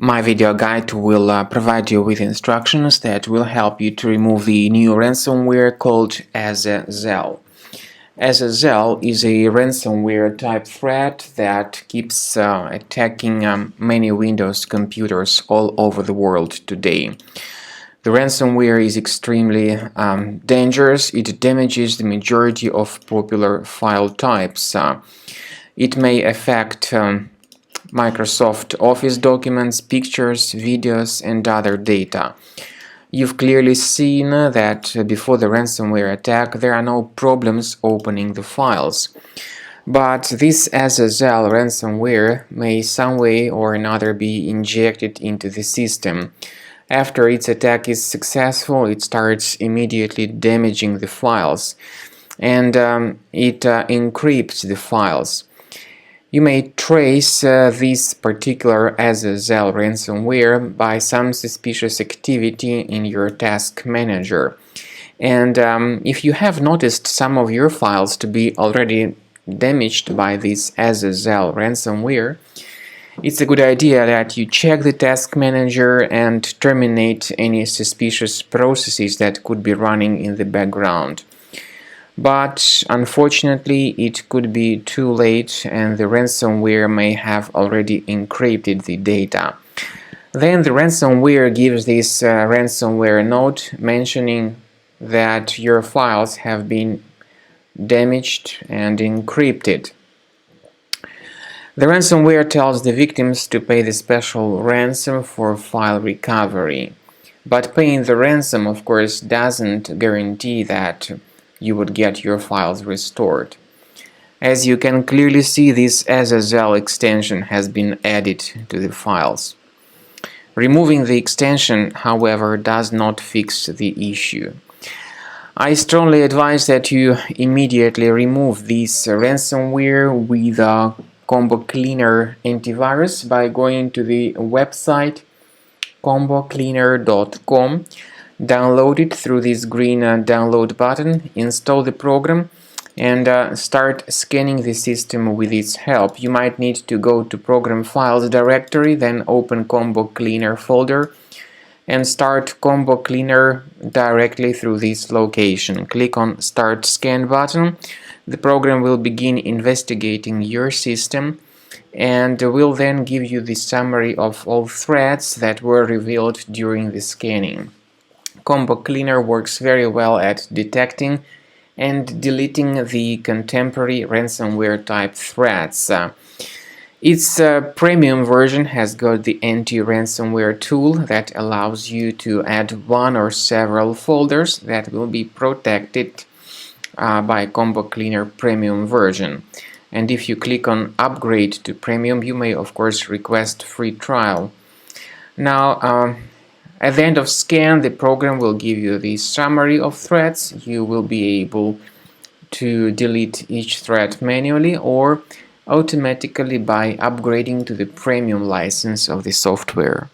My video guide will provide you with instructions that will help you to remove the new ransomware called Azazel. Azazel is a ransomware type threat that keeps attacking many Windows computers all over the world today. The ransomware is extremely dangerous. It damages the majority of popular file types. It may affect Microsoft Office documents, pictures, videos, and other data. You've clearly seen that before the ransomware attack there are no problems opening the files. But this Azazel ransomware may some way or another be injected into the system. After its attack is successful, it starts immediately damaging the files, and it encrypts the files. You may trace this particular Azazel ransomware by some suspicious activity in your task manager. And if you have noticed some of your files to be already damaged by this Azazel ransomware, it's a good idea that you check the task manager and terminate any suspicious processes that could be running in the background. But unfortunately, it could be too late and the ransomware may have already encrypted the data. Then the ransomware gives this ransomware note mentioning that your files have been damaged and encrypted. The ransomware tells the victims to pay the special ransom for file recovery. But paying the ransom, of course, doesn't guarantee that you would get your files restored. As you can clearly see, this Azazel extension has been added to the files. Removing the extension, however, does not fix the issue. I strongly advise that you immediately remove this ransomware with a Combo Cleaner antivirus by going to the website combocleaner.com. Download it through this green download button, install the program, and start scanning the system with its help. You might need to go to Program Files directory, then open Combo Cleaner folder and start Combo Cleaner directly through this location. Click on Start Scan button. The program will begin investigating your system and will then give you the summary of all threats that were revealed during the scanning. Combo Cleaner works very well at detecting and deleting the contemporary ransomware type threats. Its premium version has got the anti-ransomware tool that allows you to add one or several folders that will be protected by Combo Cleaner premium version. And if you click on upgrade to premium, you may of course request free trial. Now, at the end of scan, the program will give you the summary of threats. You will be able to delete each threat manually or automatically by upgrading to the premium license of the software.